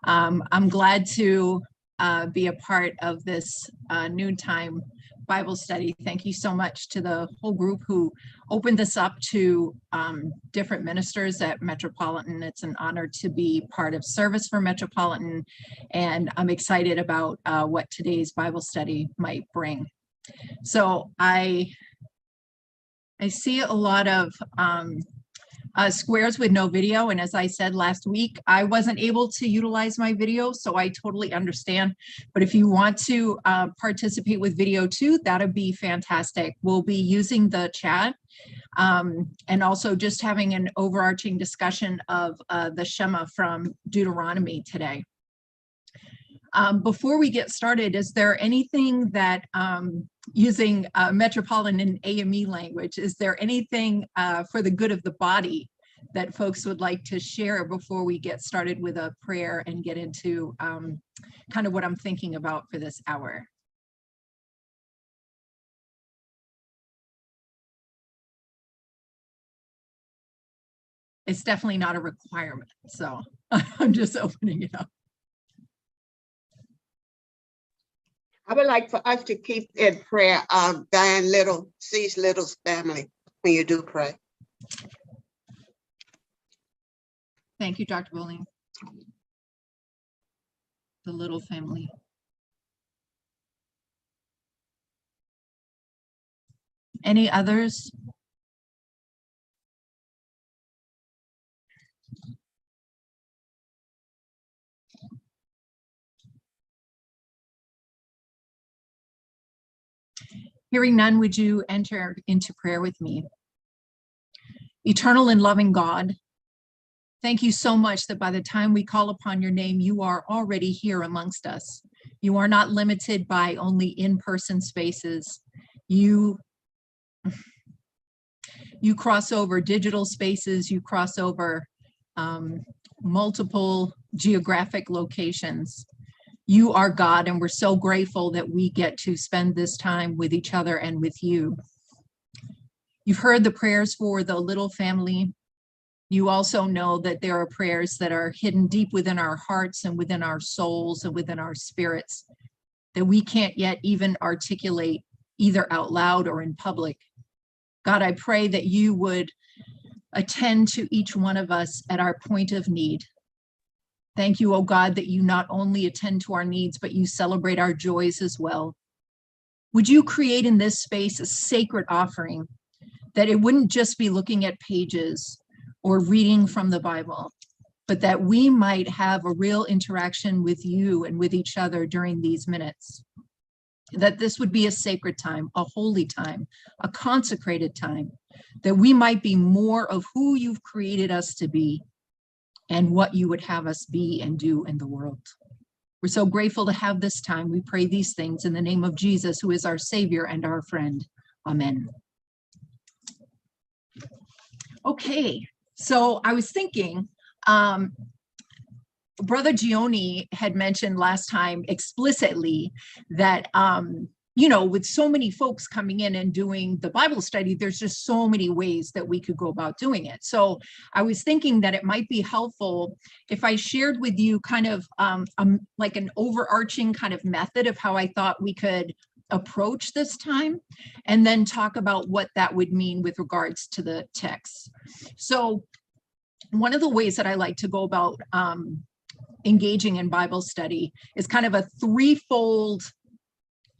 I'm glad to be a part of this noontime Bible study. Thank you so much to the whole group who opened this up to different ministers at Metropolitan. It's an honor to be part of service for Metropolitan, and I'm excited about what today's Bible study might bring. So I see a lot of squares with no video, and as I said last week, I wasn't able to utilize my video, so I totally understand. But if you want to participate with video too, that'd be fantastic. We'll be using the chat and also just having an overarching discussion of the Shema from Deuteronomy today. Before we get started, is there anything that, using Metropolitan and AME language, is there anything for the good of the body that folks would like to share before we get started with a prayer and get into kind of what I'm thinking about for this hour? It's definitely not a requirement, so I'm just opening it up. I would like for us to keep in prayer Diane Little, C's Little's family when you do pray. Thank you, Dr. Bowling. The Little family. Any others? Hearing none, would you enter into prayer with me? Eternal and loving God, thank you so much that by the time we call upon your name, you are already here amongst us. You are not limited by only in-person spaces. You cross over digital spaces, you cross over multiple geographic locations. You are God, and we're so grateful that we get to spend this time with each other and with you. You've heard the prayers for the Little family. You also know that there are prayers that are hidden deep within our hearts and within our souls and within our spirits that we can't yet even articulate either out loud or in public. God, I pray that you would attend to each one of us at our point of need. Thank you, oh God, that you not only attend to our needs, but you celebrate our joys as well. Would you create in this space a sacred offering, that it wouldn't just be looking at pages or reading from the Bible, but that we might have a real interaction with you and with each other during these minutes. That this would be a sacred time, a holy time, a consecrated time, that we might be more of who you've created us to be and what you would have us be and do in the world. We're so grateful to have this time. We pray these things in the name of Jesus, who is our Savior and our friend. Amen. Okay, so I was thinking, Brother Gioni had mentioned last time explicitly that, you know, with so many folks coming in and doing the Bible study, there's just so many ways that we could go about doing it. So I was thinking that it might be helpful if I shared with you kind of like an overarching kind of method of how I thought we could approach this time, and then talk about what that would mean with regards to the text. So one of the ways that I like to go about engaging in Bible study is kind of a threefold,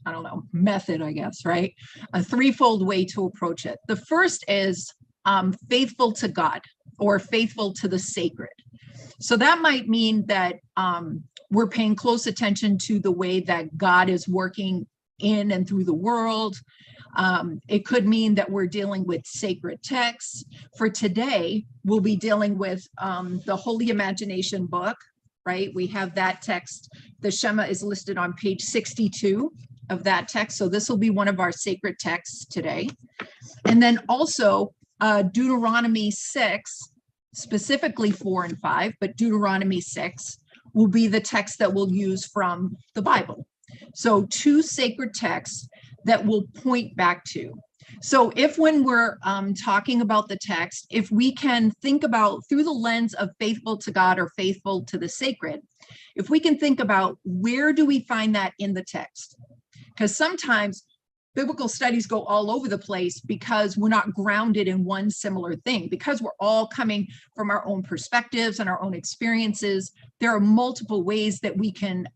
I don't know, method, I guess, right? A threefold way to approach it. The first is faithful to God, or faithful to the sacred. So that might mean that we're paying close attention to the way that God is working in and through the world. It could mean that we're dealing with sacred texts. For today, we'll be dealing with the Holy Imagination book, right? We have that text. The Shema is listed on page 62 of that text. So this will be one of our sacred texts today. And then also Deuteronomy 6, specifically 4 and 5, but Deuteronomy 6 will be the text that we'll use from the Bible. So two sacred texts that we'll point back to. So if when we're talking about the text, if we can think about through the lens of faithful to God or faithful to the sacred, if we can think about where do we find that in the text? Because sometimes biblical studies go all over the place because we're not grounded in one similar thing, because we're all coming from our own perspectives and our own experiences. There are multiple ways that we can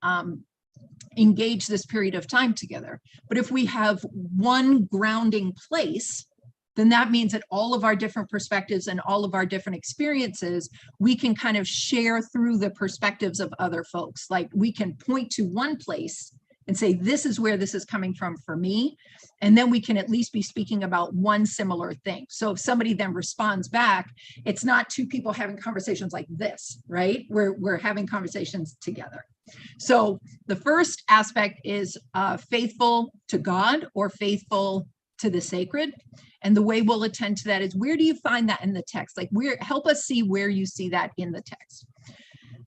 engage this period of time together. But if we have one grounding place, then that means that all of our different perspectives and all of our different experiences, we can kind of share through the perspectives of other folks. Like we can point to one place and say, this is where this is coming from for me. And then we can at least be speaking about one similar thing. So if somebody then responds back, it's not two people having conversations like this, right? We're having conversations together. So the first aspect is faithful to God or faithful to the sacred. And the way we'll attend to that is, where do you find that in the text? Like, help us see where you see that in the text.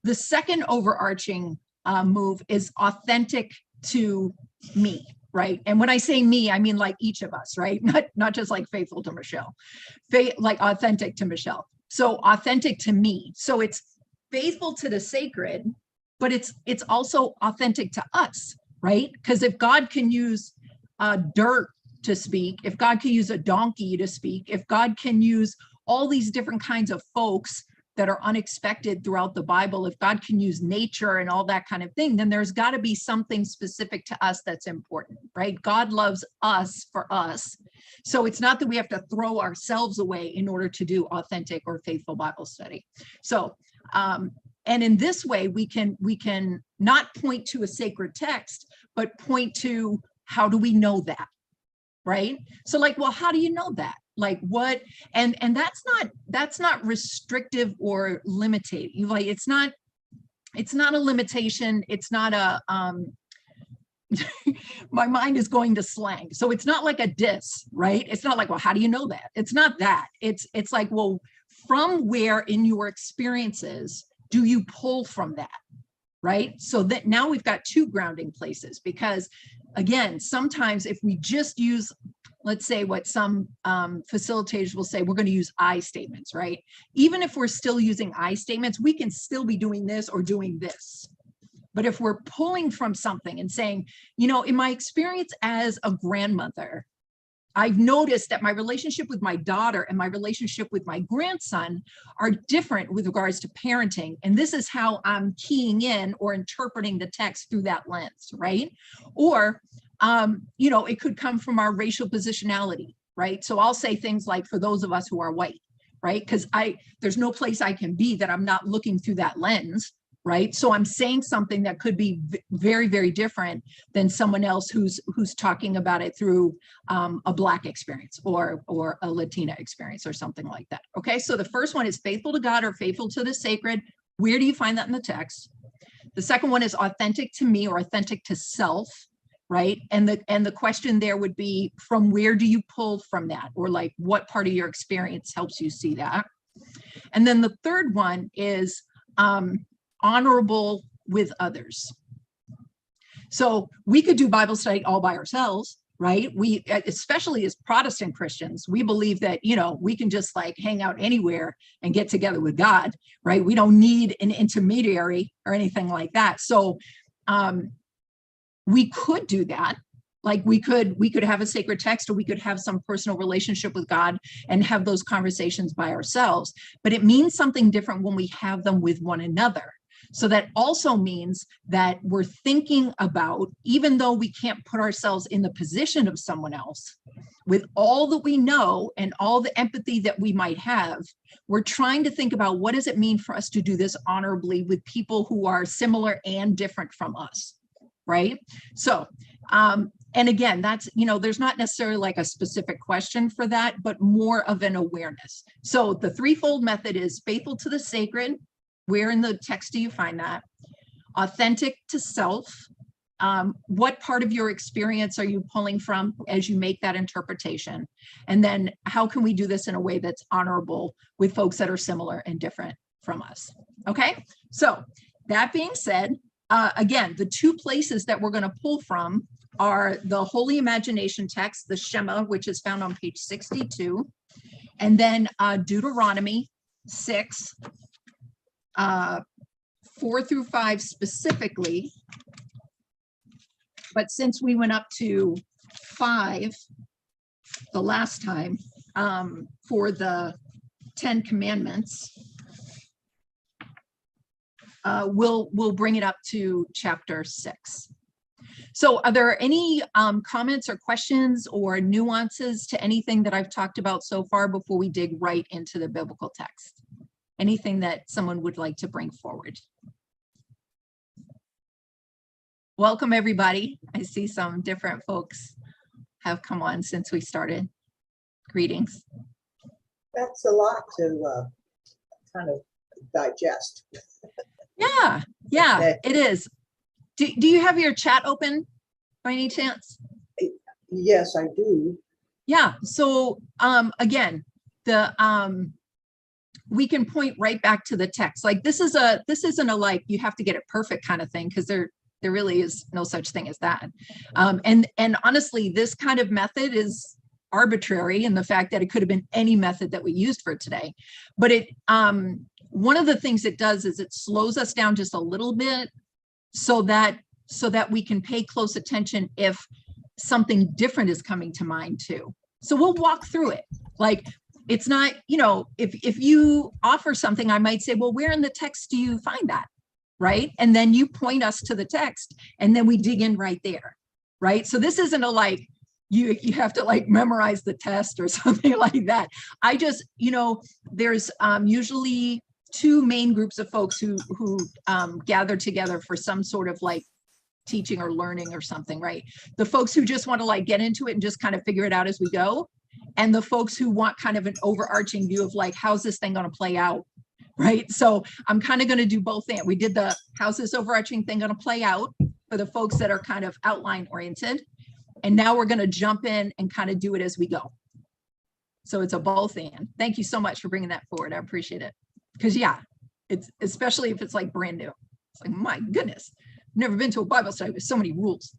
The second overarching move is authentic to me, right? And when I say me, I mean like each of us, right? Not just like faithful to Michelle, like authentic to Michelle. So authentic to me. So it's faithful to the sacred, but it's also authentic to us, right? Because if God can use dirt to speak, if God can use a donkey to speak, if God can use all these different kinds of folks that are unexpected throughout the Bible, if God can use nature and all that kind of thing, then there's got to be something specific to us that's important, right? God loves us for us. So it's not that we have to throw ourselves away in order to do authentic or faithful Bible study. So, and in this way, we can not point to a sacred text, but point to, how do we know that, right? So like, well, how do you know that? Like what? And that's not restrictive or limiting. Like it's not a limitation. It's not a my mind is going to slang. So it's not like a diss, right? It's not like, well, how do you know that? It's not that. It's like, well, from where in your experiences do you pull from that, right? So that now we've got two grounding places, because again, sometimes if we just use, let's say what some facilitators will say, we're going to use I statements, right? Even if we're still using I statements, we can still be doing this or doing this. But if we're pulling from something and saying, you know, in my experience as a grandmother, I've noticed that my relationship with my daughter and my relationship with my grandson are different with regards to parenting. And this is how I'm keying in or interpreting the text through that lens, right? Or, you know, it could come from our racial positionality, right? So I'll say things like, for those of us who are white, right? Because there's no place I can be that I'm not looking through that lens, right? So I'm saying something that could be very, very different than someone else who's talking about it through a Black experience or a Latina experience or something like that. Okay, so the first one is faithful to God or faithful to the sacred. Where do you find that in the text? The second one is authentic to me or authentic to self, right? And the question there would be, from where do you pull from that? Or like, what part of your experience helps you see that? And then the third one is honorable with others. So we could do Bible study all by ourselves, right? We, especially as Protestant Christians, we believe that, you know, we can just like hang out anywhere and get together with God, right? We don't need an intermediary or anything like that. So we could do that. Like we could have a sacred text, or we could have some personal relationship with God and have those conversations by ourselves. But it means something different when we have them with one another. So that also means that we're thinking about, even though we can't put ourselves in the position of someone else, with all that we know and all the empathy that we might have, we're trying to think about, what does it mean for us to do this honorably with people who are similar and different from us, right? So, and again, that's, you know, there's not necessarily like a specific question for that, but more of an awareness. So the threefold method is faithful to the sacred. Where in the text do you find that? Authentic to self. What part of your experience are you pulling from as you make that interpretation? And then how can we do this in a way that's honorable with folks that are similar and different from us? Okay, so that being said, again, the two places that we're going to pull from are the Holy Imagination text, the Shema, which is found on page 62, and then Deuteronomy 6, 4 through 5 specifically. But since we went up to 5 the last time for the 10 Commandments, we'll bring it up to chapter 6. So are there any comments or questions or nuances to anything that I've talked about so far before we dig right into the biblical text? Anything that someone would like to bring forward? Welcome, everybody. I see some different folks have come on since we started. Greetings. That's a lot to kind of digest. Yeah, it is. Do you have your chat open by any chance? Yes, I do. Yeah, so again, we can point right back to the text. Like this isn't a like you have to get it perfect kind of thing, because there really is no such thing as that. And honestly, this kind of method is arbitrary in the fact that it could have been any method that we used for today. But one of the things it does is it slows us down just a little bit so that we can pay close attention if something different is coming to mind too. So we'll walk through it. Like, it's not, if you offer something, I might say, well, where in the text do you find that? Right? And then you point us to the text and then we dig in right there. Right? So this isn't a like, you have to like memorize the test or something like that. I just, there's usually 2 main groups of folks who gather together for some sort of like teaching or learning or something, right? The folks who just want to like get into it and just kind of figure it out as we go. And the folks who want kind of an overarching view of like, how's this thing going to play out? Right. So I'm kind of going to do both. We did the how's this overarching thing going to play out for the folks that are kind of outline oriented. And now we're going to jump in and kind of do it as we go. So it's a both and. Thank you so much for bringing that forward. I appreciate it. Because yeah, it's especially if it's like brand new. It's like, my goodness, never been to a Bible study with so many rules.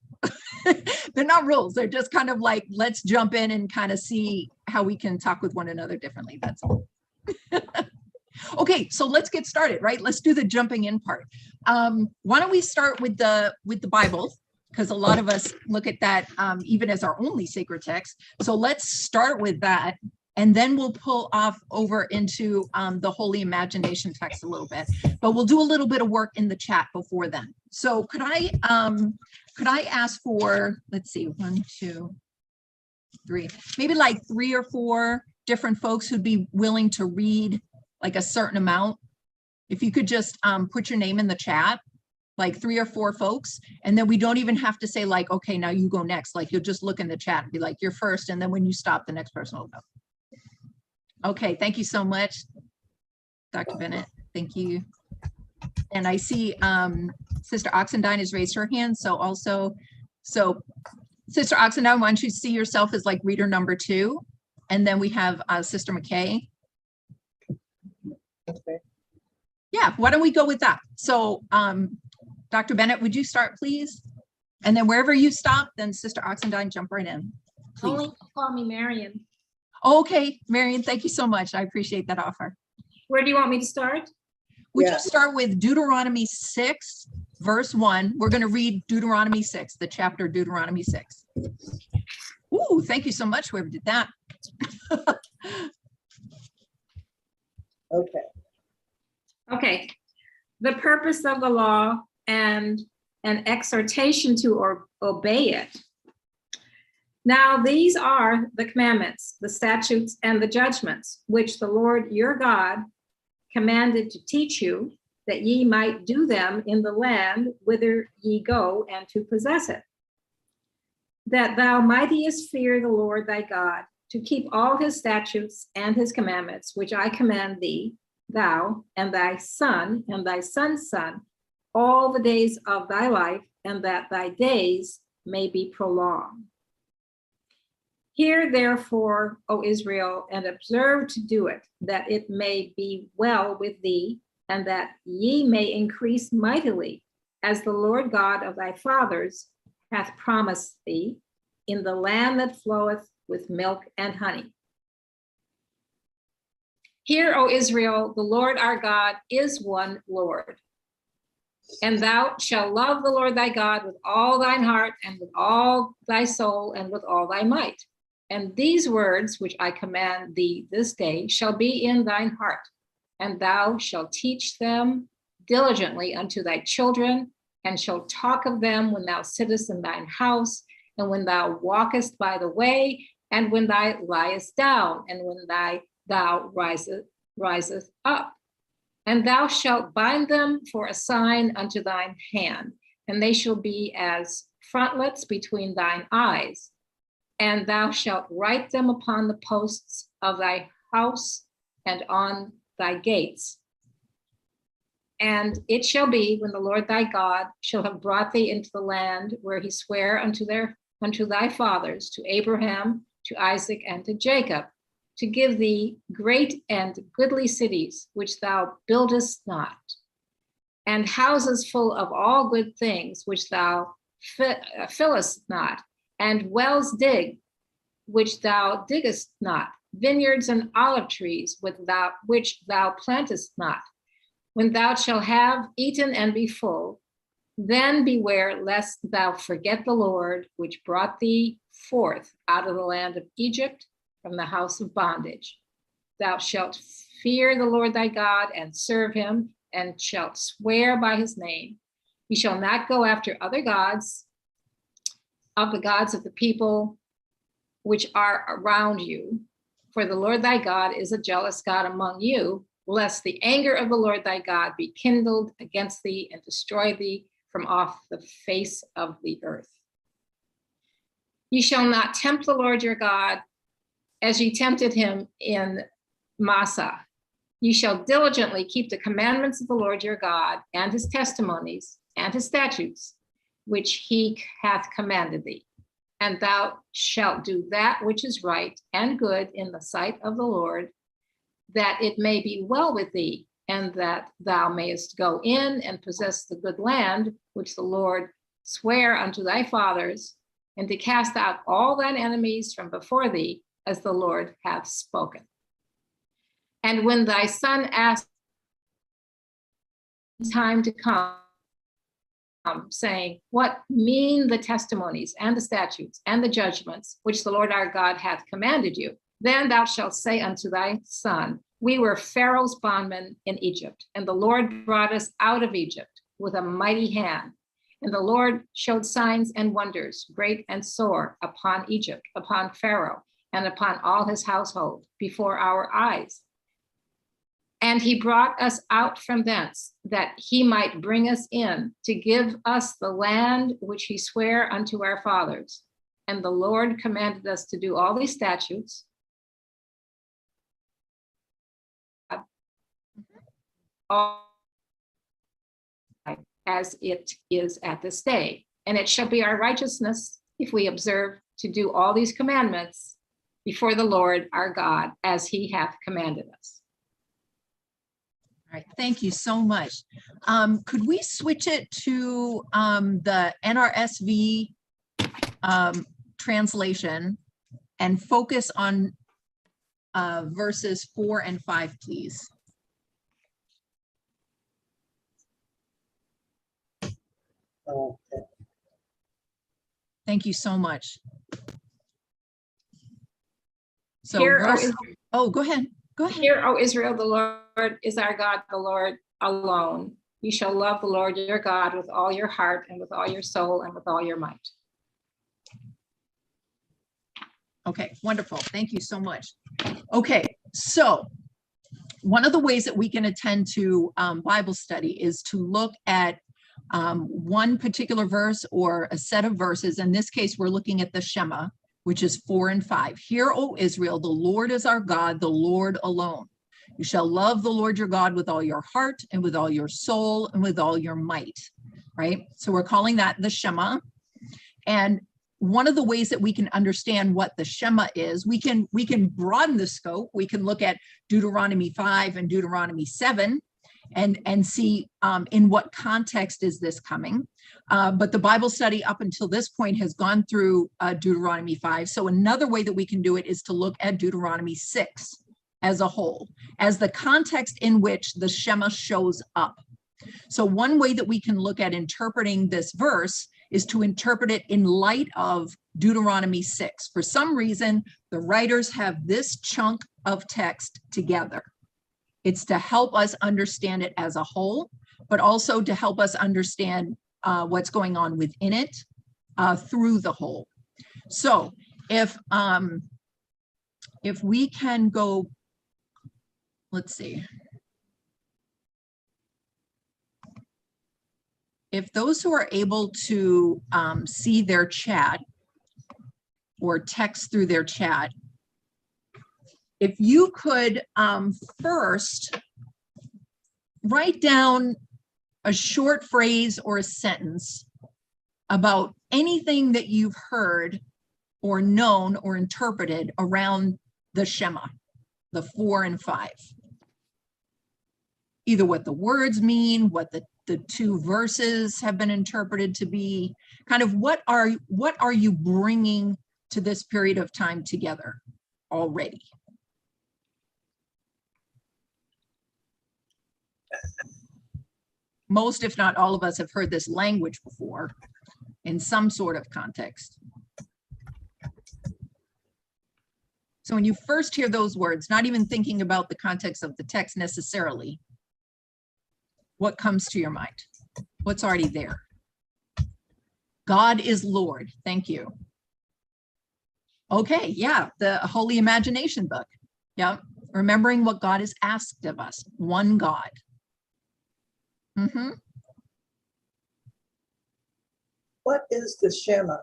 They're not rules. They're just kind of like, let's jump in and kind of see how we can talk with one another differently. That's all. Okay, so let's get started, right? Let's do the jumping in part. Why don't we start with the Bible? Because a lot of us look at that even as our only sacred text. So let's start with that. And then we'll pull off over into the Holy Imagination text a little bit, but we'll do a little bit of work in the chat before then. So could I ask for, let's see, 1, 2, 3, maybe like 3 or 4 different folks who'd be willing to read like a certain amount. If you could just put your name in the chat, like 3 or 4 folks, and then we don't even have to say like, okay, now you go next. Like you'll just look in the chat and be like, you're first. And then when you stop, the next person will go. Okay, thank you so much, Dr. Bennett. Thank you. And I see Sister Oxendine has raised her hand. So Sister Oxendine, why don't you see yourself as like reader number 2? And then we have Sister McKay. Okay. Yeah, why don't we go with that? So Dr. Bennett, would you start, please? And then wherever you stop, then Sister Oxendine, jump right in, please. Only call me Marion. Okay, Marion, thank you so much. I appreciate that offer. Where do you want me to start? Would you start with Deuteronomy 6, verse 1? We're going to read Deuteronomy 6, the chapter Deuteronomy 6. Ooh, thank you so much, whoever did that. Okay. Okay. The purpose of the law and an exhortation to obey it. Now these are the commandments, the statutes, and the judgments, which the Lord your God commanded to teach you, that ye might do them in the land whither ye go, and to possess it. That thou mightest fear the Lord thy God, to keep all his statutes and his commandments, which I command thee, thou and thy son and thy son's son, all the days of thy life, and that thy days may be prolonged. Hear therefore, O Israel, and observe to do it, that it may be well with thee, and that ye may increase mightily, as the Lord God of thy fathers hath promised thee, in the land that floweth with milk and honey. Hear, O Israel, the Lord our God is one Lord. And thou shalt love the Lord thy God with all thine heart, and with all thy soul, and with all thy might. And these words which I command thee this day shall be in thine heart, and thou shalt teach them diligently unto thy children, and shalt talk of them when thou sittest in thine house, and when thou walkest by the way, and when thou liest down, and when thou riseth up. And thou shalt bind them for a sign unto thine hand, and they shall be as frontlets between thine eyes. And thou shalt write them upon the posts of thy house and on thy gates. And it shall be, when the Lord thy God shall have brought thee into the land where he sware unto thy fathers, to Abraham, to Isaac, and to Jacob, to give thee great and goodly cities, which thou buildest not, and houses full of all good things, which thou fillest not, and wells dig, which thou diggest not, vineyards and olive trees, which thou plantest not. When thou shalt have eaten and be full, then beware lest thou forget the Lord, which brought thee forth out of the land of Egypt, from the house of bondage. Thou shalt fear the Lord thy God and serve him, and shalt swear by his name. You shall not go after other gods, of the gods of the people which are around you. For the Lord thy God is a jealous God among you, lest the anger of the Lord thy God be kindled against thee and destroy thee from off the face of the earth. Ye shall not tempt the Lord your God, as ye tempted him in Massah. Ye shall diligently keep the commandments of the Lord your God, and his testimonies, and his statutes, which he hath commanded thee. And thou shalt do that which is right and good in the sight of the Lord, that it may be well with thee, and that thou mayest go in and possess the good land which the Lord sware unto thy fathers, and to cast out all thine enemies from before thee, as the Lord hath spoken. And when thy son asked time to come, saying, what mean the testimonies and the statutes and the judgments which the Lord our God hath commanded you? Then thou shalt say unto thy son, we were Pharaoh's bondmen in Egypt, and the Lord brought us out of Egypt with a mighty hand. And the Lord showed signs and wonders, great and sore, upon Egypt, upon Pharaoh, and upon all his household before our eyes. And he brought us out from thence, that he might bring us in to give us the land which he sware unto our fathers. And the Lord commanded us to do all these statutes, as it is at this day. And it shall be our righteousness if we observe to do all these commandments before the Lord our God, as he hath commanded us. All right, thank you so much. Could we switch it to the NRSV translation and focus on verses 4 and 5, please? Okay. Thank you so much. So Hear, go ahead. Go ahead. Hear, O Israel, the Lord is our God, the Lord alone. You shall love the Lord your God with all your heart and with all your soul and with all your might. Okay, wonderful. Thank you so much. Okay, so one of the ways that we can attend to Bible study is to look at one particular verse or a set of verses. In this case, we're looking at the Shema, which is 4 and 5. Hear, O Israel, the Lord is our God, the Lord alone. You shall love the Lord your God with all your heart and with all your soul and with all your might, right? So we're calling that the Shema. And one of the ways that we can understand what the Shema is, we can broaden the scope. We can look at Deuteronomy 5 and Deuteronomy 7, and see in what context is this coming. But the Bible study up until this point has gone through Deuteronomy 5. So another way that we can do it is to look at Deuteronomy 6 as a whole, as the context in which the Shema shows up. So one way that we can look at interpreting this verse is to interpret it in light of Deuteronomy 6. For some reason, the writers have this chunk of text together. It's to help us understand it as a whole, but also to help us understand what's going on within it through the whole. So if we can go, let's see. If those who are able to see their chat or text through their chat, if you could first write down a short phrase or a sentence about anything that you've heard or known or interpreted around the Shema, the 4 and 5. Either what the words mean, what the two verses have been interpreted to be, kind of what are you bringing to this period of time together already? Most, if not all of us, have heard this language before in some sort of context. So when you first hear those words, not even thinking about the context of the text necessarily, what comes to your mind? What's already there? God is Lord. Thank you. Okay, yeah, the Holy Imagination book. Yeah, remembering what God has asked of us. One God. Mm-hmm. What is the Shema?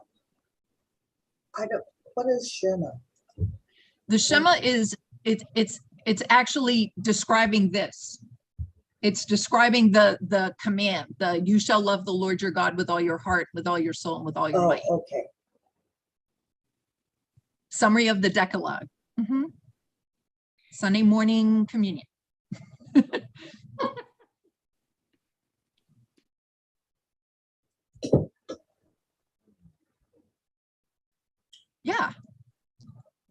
What is Shema? The Shema is, it's actually describing this. It's describing the command, you shall love the Lord your God with all your heart, with all your soul, and with all your might. Okay. Summary of the Decalogue. Mm-hmm. Sunday morning communion. Yeah.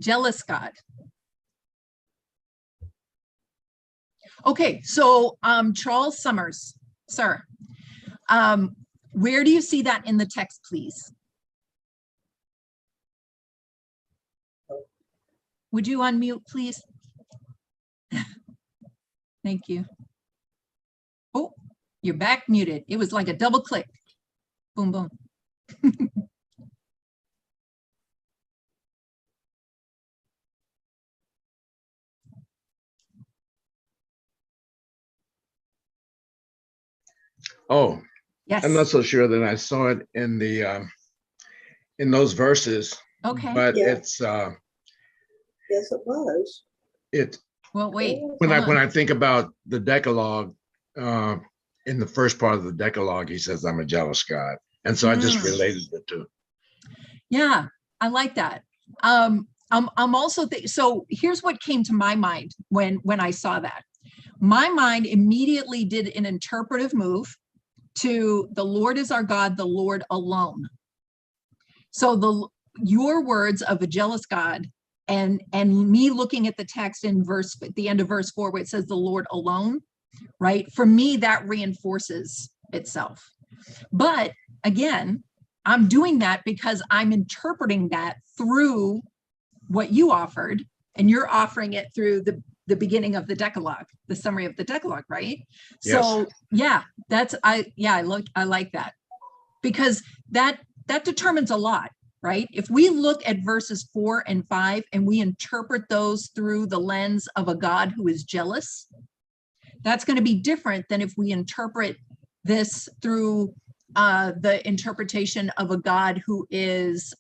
Jealous God. Okay, so Charles Summers, sir, where do you see that in the text, please? Would you unmute, please? Thank you. Oh, you're back muted. It was like a double click. Boom, boom. Oh, Yes. I'm not so sure that I saw it in the in those verses. Okay. But Yeah. it's Yes, it was. it Well, wait. when hold on. I think about the Decalogue, in the first part of the Decalogue, he says, "I'm a jealous God," and so I just related the two. Yeah, I like that. I'm also so here's what came to my mind when I saw that. My mind immediately did an interpretive move to the Lord is our God, the Lord alone. So your words of a jealous God and me looking at the text in at the end of verse 4 where it says the Lord alone, right? For me, that reinforces itself. But again, I'm doing that because I'm interpreting that through what you offered, and you're offering it through the beginning of the Decalogue, the summary of the Decalogue, right? Yes. So yeah, I like that, because that determines a lot, right? If we look at verses 4 and 5 and we interpret those through the lens of a God who is jealous, that's going to be different than if we interpret this through the interpretation of a God who is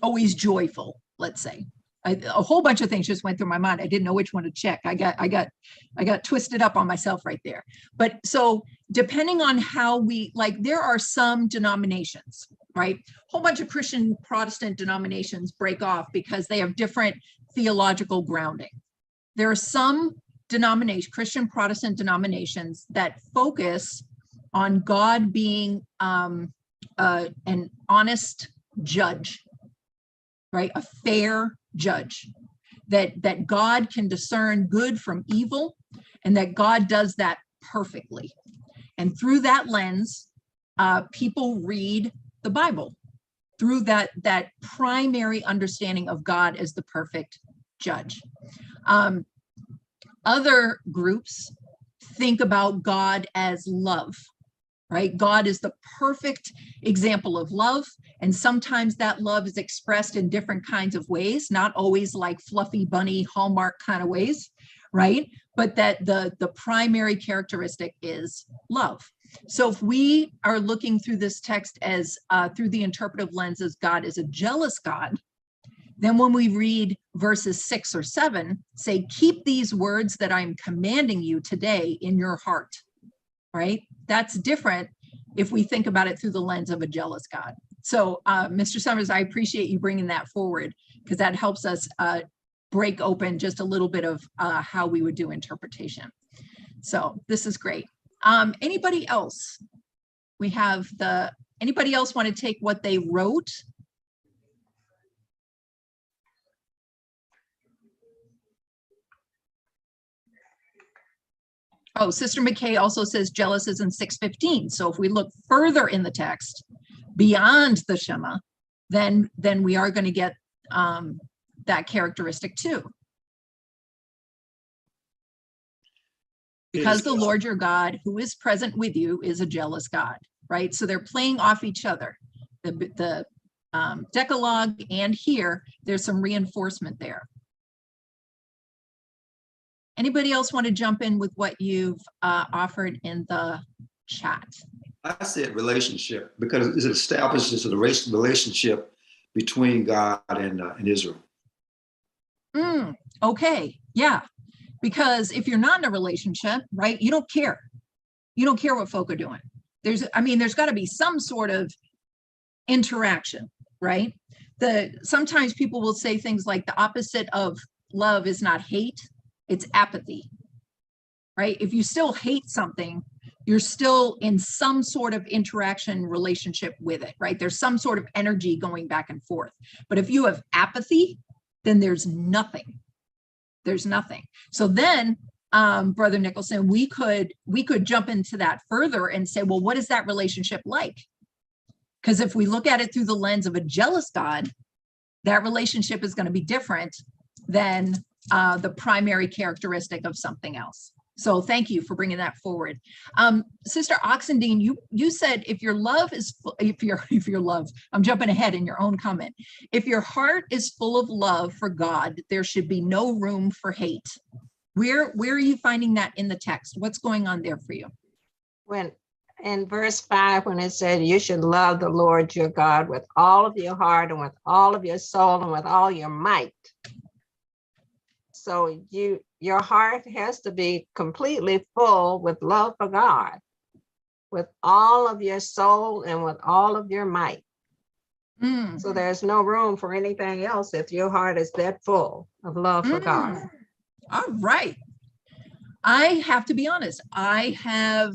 always joyful, let's say. A whole bunch of things just went through my mind. I didn't know which one to check. I got twisted up on myself right there. But so depending on how we, like, there are some denominations, right? A whole bunch of Christian Protestant denominations break off because they have different theological grounding. There are some Christian Protestant denominations that focus on God being an honest judge, right? A fair judge, that God can discern good from evil, and that God does that perfectly. And through that lens, people read the Bible through that primary understanding of God as the perfect judge. Other groups think about God as love, right? God is the perfect example of love. And sometimes that love is expressed in different kinds of ways, not always like fluffy bunny Hallmark kind of ways, right? But that the primary characteristic is love. So if we are looking through this text as through the interpretive lens as God is a jealous God, then when we read verses 6 or 7, say, keep these words that I'm commanding you today in your heart, right? That's different if we think about it through the lens of a jealous God. So Mr. Summers, I appreciate you bringing that forward, because that helps us break open just a little bit of how we would do interpretation. So this is great. Anybody else? Anybody else want to take what they wrote? Oh, Sister McKay also says jealous is in 6:15. So if we look further in the text beyond the Shema, then we are going to get that characteristic too. Because the Lord your God, who is present with you, is a jealous God, right? So they're playing off each other. The Decalogue and here, there's some reinforcement there. Anybody else want to jump in with what you've offered in the chat? I said relationship because it establishes a relationship between God and Israel. Okay, yeah. Because if you're not in a relationship, right, you don't care. You don't care what folk are doing. There's got to be some sort of interaction, right? Sometimes people will say things like the opposite of love is not hate, it's apathy, right? If you still hate something, you're still in some sort of interaction relationship with it, right? There's some sort of energy going back and forth. But if you have apathy, then there's nothing. There's nothing. So then, Brother Nicholson, we could jump into that further and say, well, what is that relationship like? Because if we look at it through the lens of a jealous God, that relationship is going to be different than the primary characteristic of something else. So thank you for bringing that forward. Sister Oxendine, you said if your love, I'm jumping ahead in your own comment. If your heart is full of love for God, there should be no room for hate. Where are you finding that in the text? What's going on there for you? When in verse 5, when it said you should love the Lord your God with all of your heart and with all of your soul and with all your might. So your heart has to be completely full with love for God, with all of your soul and with all of your might. So there's no room for anything else if your heart is that full of love for God. All right. I have to be honest. I have,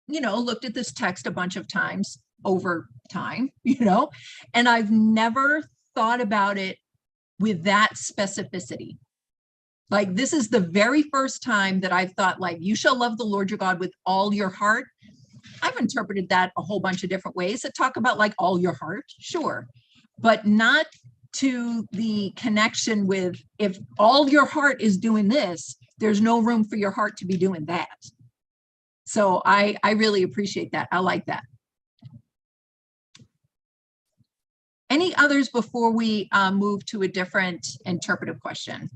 looked at this text a bunch of times over time, and I've never thought about it with that specificity. Like, this is the very first time that I've thought, like, you shall love the Lord your God with all your heart. I've interpreted that a whole bunch of different ways that talk about like all your heart, sure, but not to the connection with if all your heart is doing this, there's no room for your heart to be doing that. So I really appreciate that. I like that. Any others before we move to a different interpretive question?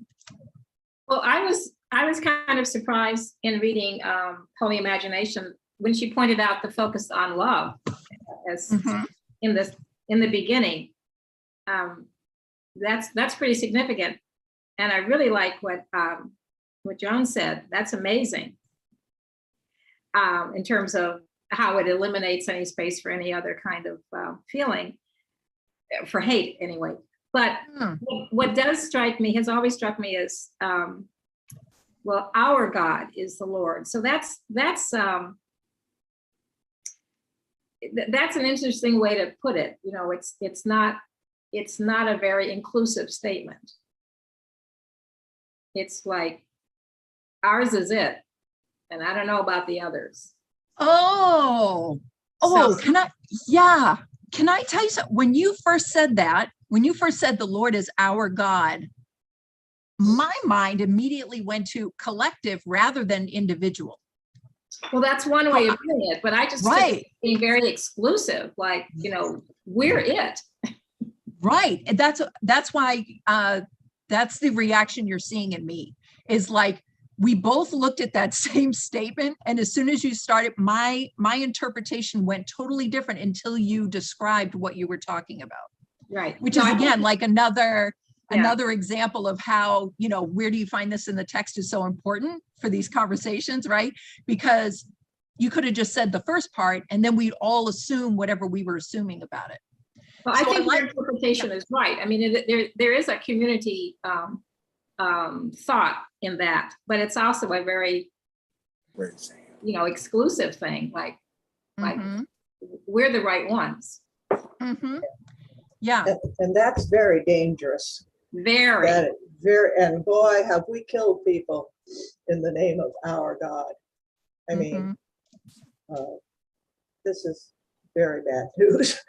Well, I was kind of surprised in reading Holy Imagination when she pointed out the focus on love as in the beginning. That's pretty significant, and I really like what Joan said. That's amazing in terms of how it eliminates any space for any other kind of feeling, for hate anyway. But what does strike me, has always struck me, is, well, our God is the Lord. So that's an interesting way to put it. You know, it's not a very inclusive statement. It's like, ours is it, and I don't know about the others. Can I tell you something? When you first said the Lord is our God, my mind immediately went to collective rather than individual. Well, that's one way of doing it, but I just Right. being very exclusive, like, you know, we're it. Right. And that's why that's the reaction you're seeing in me, is like, we both looked at that same statement, and as soon as you started, my interpretation went totally different until you described what you were talking about. Right. Which No, is I think- again like another Yeah. example of how, you know, where do you find this in the text is so important for these conversations, right? Because you could have just said the first part and then we'd all assume whatever we were assuming about it. Well, I So think I your interpretation is right. I mean, there is a community thought in that, but it's also a very, you know, exclusive thing. Like Mhm. we're the right ones. Mhm. Yeah. And that's very dangerous. Very. That very, and boy, have we killed people in the name of our God. I mean, this is very bad news.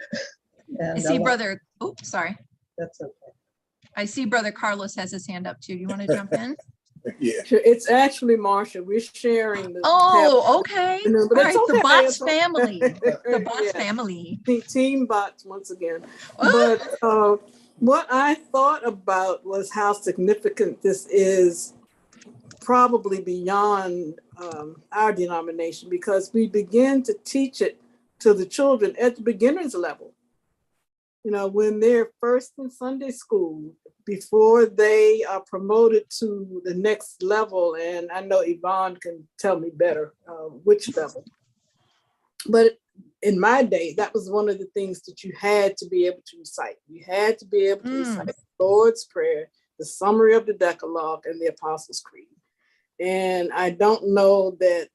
I And see brother, oops, sorry. that's okay. I see brother Carlos has his hand up too. Do you want to jump in? Yeah. It's actually Marsha. We're sharing the Oh, okay. You know, but All it's right, the okay. bots It's okay. family. The bots Yeah. family. Team bots once again. Oh. But what I thought about was how significant this is, probably beyond our denomination, because we begin to teach it to the children at the beginners level. You know, when they're first in Sunday school, before they are promoted to the next level. And I know Yvonne can tell me better which level. But in my day, that was one of the things that you had to be able to recite. You had to be able to recite the Lord's Prayer, the summary of the Decalogue, and the Apostles' Creed. And I don't know that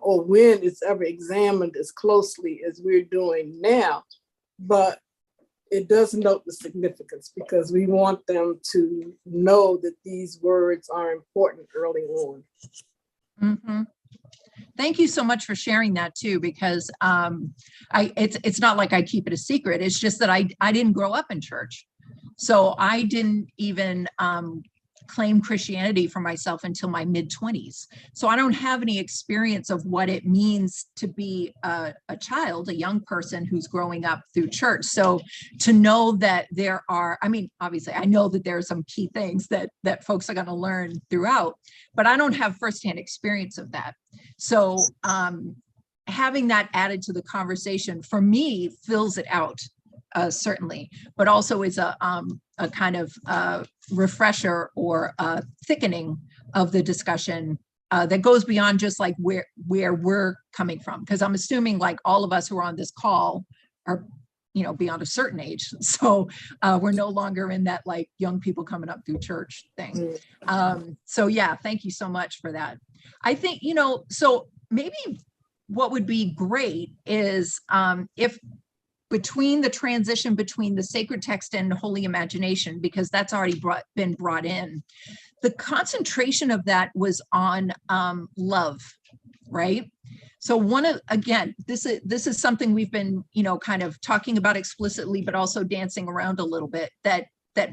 or when it's ever examined as closely as we're doing now, but it does note the significance, because we want them to know that these words are important early on. Mm-hmm. Thank you so much for sharing that too, because it's not like I keep it a secret. It's just that I didn't grow up in church. So I didn't even claim Christianity for myself until my mid-20s. So I don't have any experience of what it means to be a child, a young person who's growing up through church. So to know that there are, I mean, obviously I know that there are some key things that folks are going to learn throughout, but I don't have firsthand experience of that. So having that added to the conversation for me fills it out. Certainly, but also is a kind of refresher or a thickening of the discussion that goes beyond just like where we're coming from. Because I'm assuming like all of us who are on this call are, you know, beyond a certain age. So we're no longer in that like young people coming up through church thing. So yeah, thank you so much for that. I think, you know, so maybe what would be great is if between the transition between the sacred text and holy imagination, because that's already been brought in, the concentration of that was on love, right? So again, this is something we've been, you know, kind of talking about explicitly, but also dancing around a little bit, that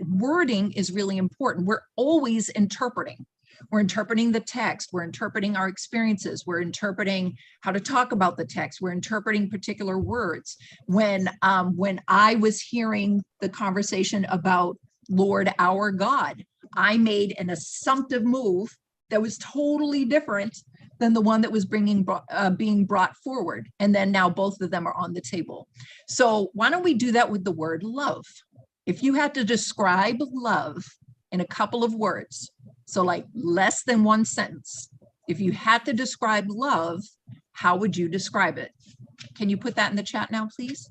wording is really important. We're always interpreting. We're interpreting the text, we're interpreting our experiences, we're interpreting how to talk about the text, we're interpreting particular words. When I was hearing the conversation about Lord our God, I made an assumptive move that was totally different than the one that was being brought forward. And then now both of them are on the table. So why don't we do that with the word love? If you had to describe love in a couple of words, so like less than one sentence, if you had to describe love, how would you describe it? Can you put that in the chat now, please?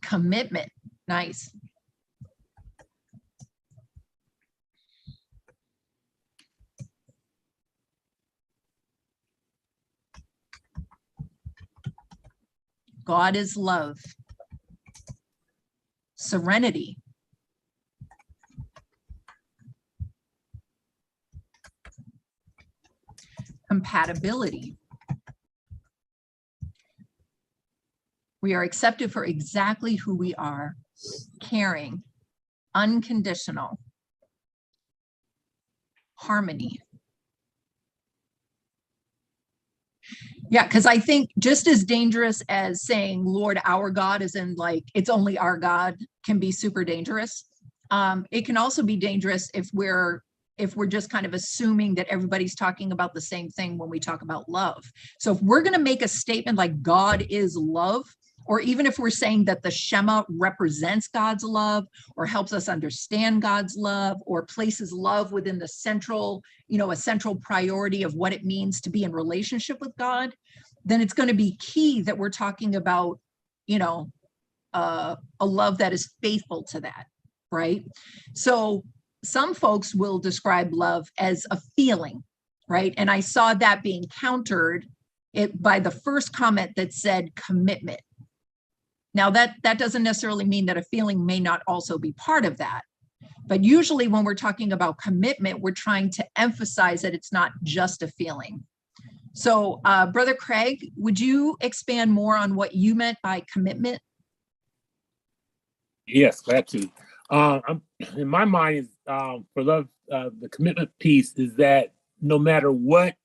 Commitment. Nice. God is love. Serenity. Compatibility. We are accepted for exactly who we are. Caring. Unconditional. Harmony. Yeah, because I think just as dangerous as saying Lord our God, as in like it's only our God, can be super dangerous. It can also be dangerous if we're just kind of assuming that everybody's talking about the same thing when we talk about love. So if we're going to make a statement like God is love, or even if we're saying that the Shema represents God's love or helps us understand God's love or places love within the central, a central priority of what it means to be in relationship with God, then it's going to be key that we're talking about, a love that is faithful to that, right? So some folks will describe love as a feeling, right? And I saw that being countered by the first comment that said commitment. Now that doesn't necessarily mean that a feeling may not also be part of that. But usually when we're talking about commitment, we're trying to emphasize that it's not just a feeling. So Brother Craig, would you expand more on what you meant by commitment? Yes, glad to. In my mind, for love, the commitment piece is that no matter what,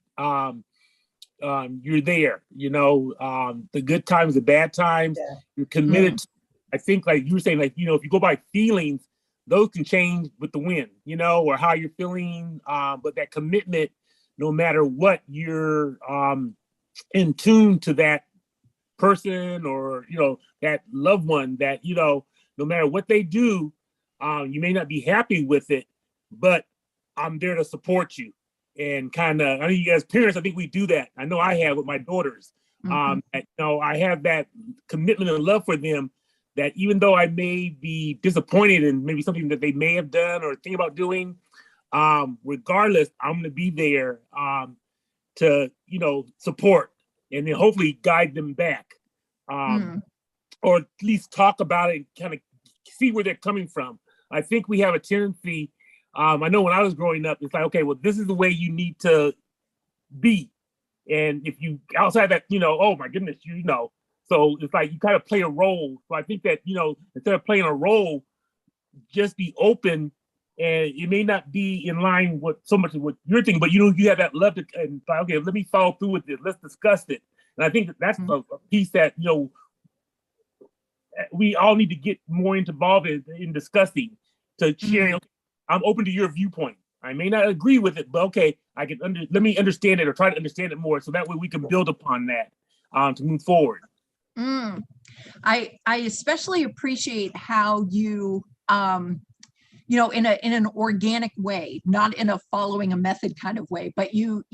you're there, the good times, the bad times, you're committed. I think like you were saying, like, if you go by feelings, those can change with the wind, or how you're feeling. But that commitment, no matter what, you're in tune to that person or, that loved one that, no matter what they do, you may not be happy with it, but I'm there to support you. And kind of, I know you guys parents, I think we do that. I know I have with my daughters. I have that commitment and love for them that even though I may be disappointed in maybe something that they may have done or think about doing, regardless, I'm going to be there to, support and then hopefully guide them back. Or at least talk about it and kind of see where they're coming from. I think we have a tendency, I know when I was growing up, it's like, okay, well, this is the way you need to be. And if you, outside that, oh my goodness, so it's like you kind of play a role. So I think that, instead of playing a role, just be open, and it may not be in line with so much of what you're thinking, but you have that love to, and like, okay, let me follow through with this. Let's discuss it. And I think that's a piece that, we all need to get more involved in discussing, to sharing. Okay, I'm open to your viewpoint. I may not agree with it, but okay, I can let me understand it or try to understand it more, so that way we can build upon that to move forward. I especially appreciate how you, in an organic way, not in a following a method kind of way, but you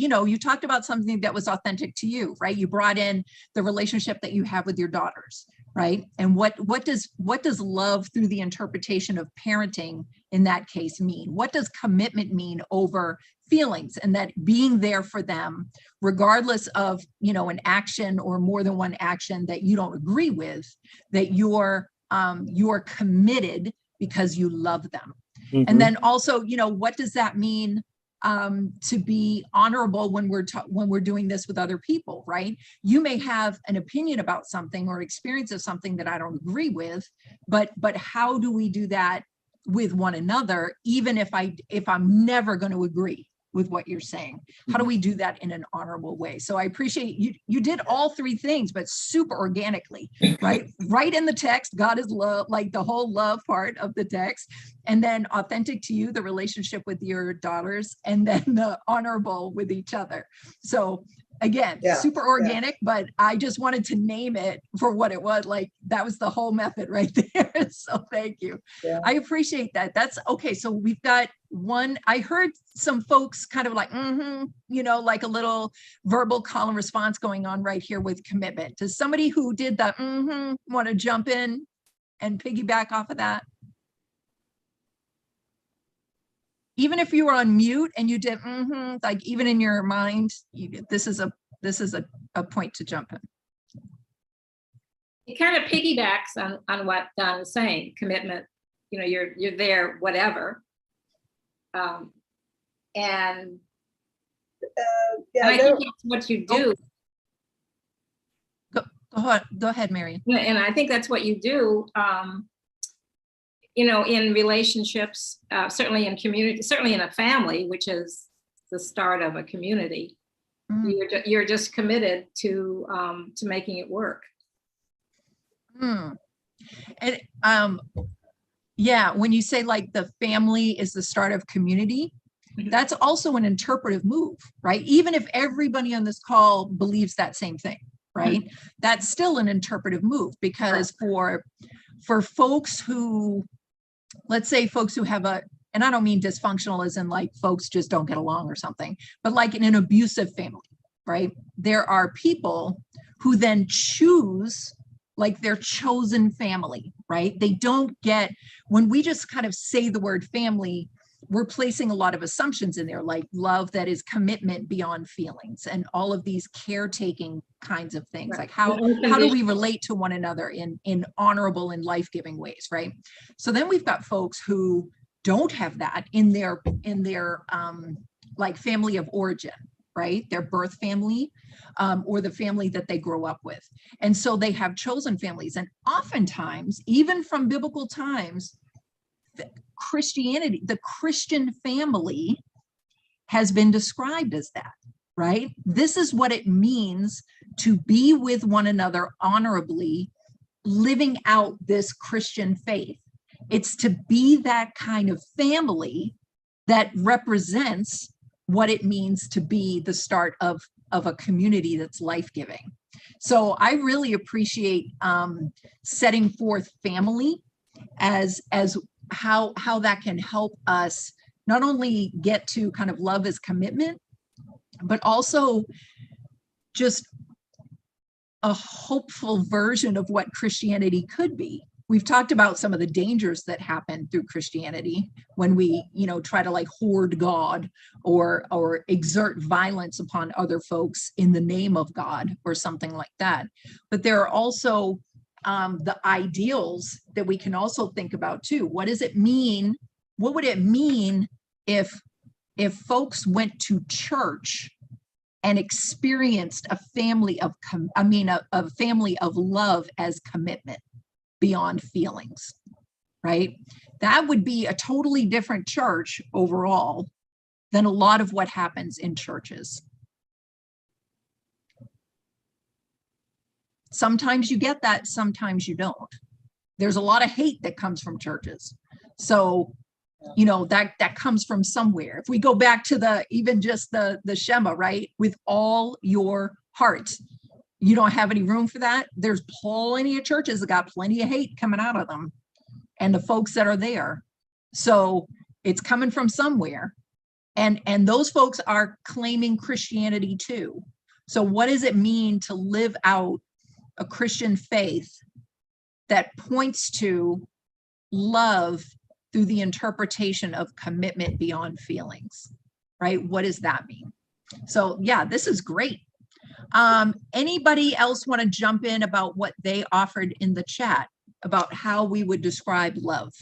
talked about something that was authentic to you, right? You brought in the relationship that you have with your daughters, right? And what does love through the interpretation of parenting in that case mean? What does commitment mean over feelings, and that being there for them, regardless of, an action or more than one action that you don't agree with, that you're committed because you love them. And then also, what does that mean to be honorable when we're doing this with other people, right? You may have an opinion about something or experience of something that I don't agree with, but how do we do that with one another, even if I'm never going to agree with what you're saying? How do we do that in an honorable way? So I appreciate you did all three things, but super organically, right? Right in the text, God is love, like the whole love part of the text, and then authentic to you, the relationship with your daughters, and then the honorable with each other. So Again, Yeah, super yeah. organic, but I just wanted to name it for what it was. Like that was the whole method right there. So thank you. Yeah. I appreciate that. That's okay. So we've got one. I heard some folks kind of like, you know, like a little verbal call and response going on right here with commitment. Does somebody who did that want to jump in and piggyback off of that? Even if you were on mute and you did like even in your mind, this is a point to jump in. It kind of piggybacks on what Don is saying. Commitment, you know, you're there, whatever. And Yeah, I think that's what you do. Go ahead, Mary. And I think that's what you do. You know, in relationships, certainly in community, certainly in a family, which is the start of a community, you're just committed to making it work. And yeah, when you say like the family is the start of community, that's also an interpretive move, right? Even if everybody on this call believes that same thing, right? That's still an interpretive move, because for folks who, let's say folks who have and I don't mean dysfunctional as in like folks just don't get along or something, but like in an abusive family, right? There are people who then choose like their chosen family, right? They don't get, when we just kind of say the word family, we're placing a lot of assumptions in there, like love that is commitment beyond feelings and all of these caretaking kinds of things. Like how do we relate to one another in honorable and life-giving ways, right? So then we've got folks who don't have that in their like family of origin, right? Their birth family, or the family that they grow up with. And so they have chosen families. And oftentimes, even from biblical times, Christianity, the Christian family has been described as that, right? This is what it means to be with one another honorably, living out this Christian faith. It's to be that kind of family that represents what it means to be the start of a community that's life-giving. So I really appreciate setting forth family as how that can help us not only get to kind of love as commitment, but also just a hopeful version of what Christianity could be. We've talked about some of the dangers that happen through Christianity when we, you know, try to like hoard God or exert violence upon other folks in the name of God or something like that. But there are also the ideals that we can also think about too. What does it mean? What would it mean if folks went to church and experienced a family of, a family of love as commitment beyond feelings, right? That would be a totally different church overall than a lot of what happens in churches. Sometimes you get that, sometimes you don't. There's a lot of hate that comes from churches. So, you know, that comes from somewhere. If we go back to even just the Shema, right? With all your heart. You don't have any room for that. There's plenty of churches that got plenty of hate coming out of them and the folks that are there. So it's coming from somewhere. And those folks are claiming Christianity too. So what does it mean to live out a Christian faith that points to love through the interpretation of commitment beyond feelings, right? What does that mean? So yeah, this is great. Anybody else want to jump in about what they offered in the chat about how we would describe love?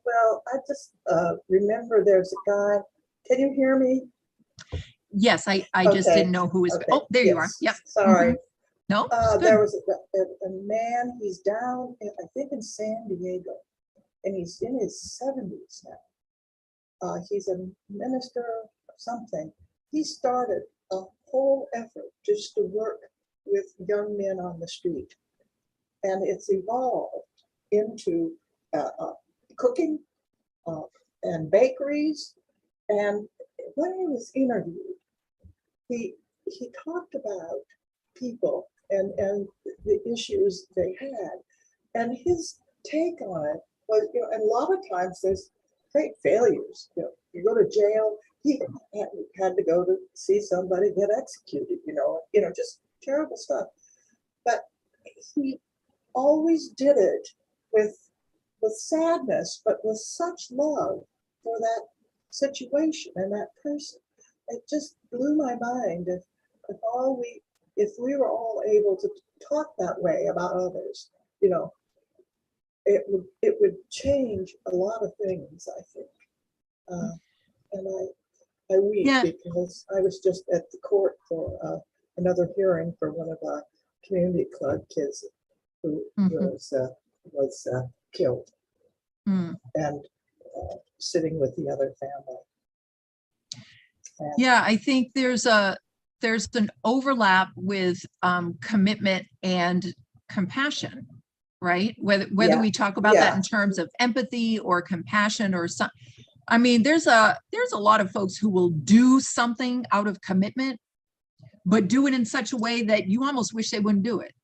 Well, I just remember there's a guy. Can you hear me? Yes, I just didn't know who was. Okay. Oh, there you are. Yep. Sorry. No. There was a man. He's down, I think, in San Diego, and he's in his 70s now. He's a minister or something. He started a whole effort just to work with young men on the street. And it's evolved into cooking and bakeries. And when he was interviewed, he he talked about people and the issues they had. And his take on it was, and a lot of times there's great failures. You go to jail, he had to go to see somebody get executed, just terrible stuff. But he always did it with sadness, but with such love for that situation and that person. It just blew my mind if we were all able to talk that way about others, it would change a lot of things, I think. And I weep because I was just at the court for another hearing for one of our community club kids who was killed and sitting with the other family. And I think there's an overlap with commitment and compassion, right? Whether we talk about that in terms of empathy or compassion or something. I mean, there's a lot of folks who will do something out of commitment, but do it in such a way that you almost wish they wouldn't do it.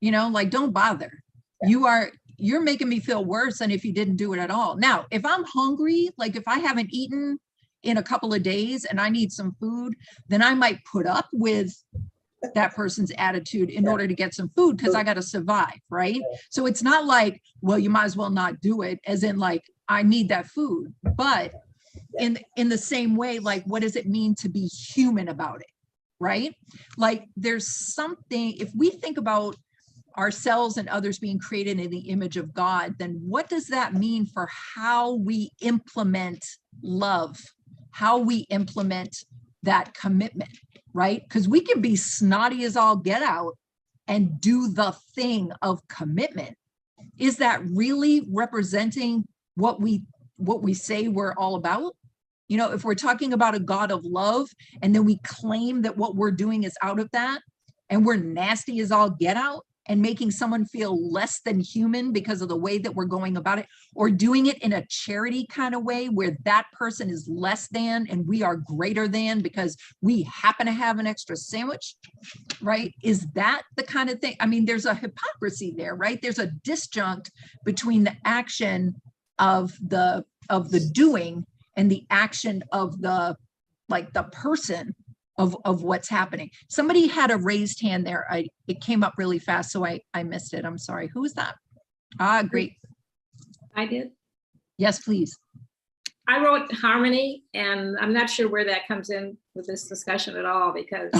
Like, don't bother. You're making me feel worse than if you didn't do it at all. Now, if I'm hungry, like if I haven't eaten in a couple of days and I need some food, then I might put up with that person's attitude in order to get some food because I got to survive, right? So it's not like, well, you might as well not do it, as in like, I need that food. But in the same way, like, what does it mean to be human about it, right? Like, there's something, if we think about ourselves and others being created in the image of God, then what does that mean for how we implement love, how we implement that commitment, right? Because we can be snotty as all get out and do the thing of commitment. Is that really representing what we say we're all about? If we're talking about a God of love and then we claim that what we're doing is out of that, and we're nasty as all get out and making someone feel less than human because of the way that we're going about it, or doing it in a charity kind of way where that person is less than and we are greater than because we happen to have an extra sandwich, right? Is that the kind of thing? I mean, there's a hypocrisy there, right? There's a disjunct between the action of the doing and the action of the person of what's happening. Somebody had a raised hand there. It came up really fast, so I missed it. I'm sorry. Who was that? Great. I did. Yes, please. I wrote harmony, and I'm not sure where that comes in with this discussion at all, because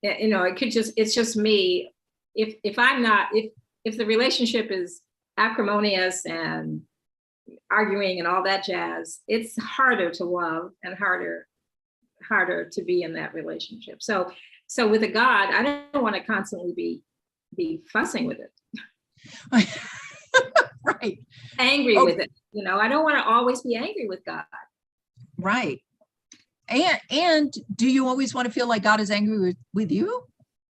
it's just me. If the relationship is acrimonious and arguing and all that jazz, it's harder to love and harder to be in that relationship. So with a God, I don't want to constantly be fussing with it. Right. Angry with it. I don't want to always be angry with God. Right. And do you always want to feel like God is angry with you?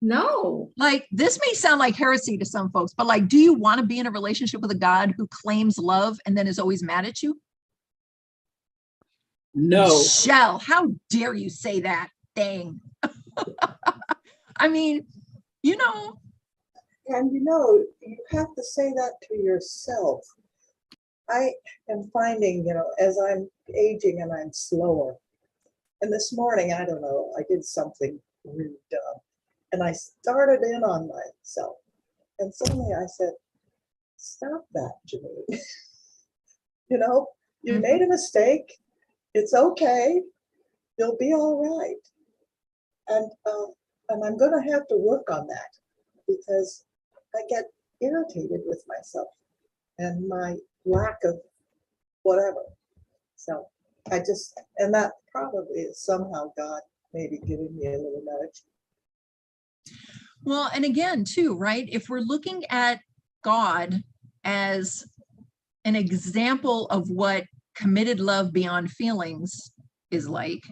No. Like, this may sound like heresy to some folks, but like, do you want to be in a relationship with a God who claims love and then is always mad at you? No. Michelle, how dare you say that thing? I mean, And you have to say that to yourself. I am finding, as I'm aging and I'm slower. And this morning, I don't know, I did something really dumb. And I started in on myself. And suddenly I said, stop that, Janine. You made a mistake. It's okay. You'll be all right. And I'm going to have to work on that because I get irritated with myself and my lack of whatever. So and that probably is somehow God maybe giving me a little nudge. Well, and again, too, right? If we're looking at God as an example of what committed love beyond feelings is like,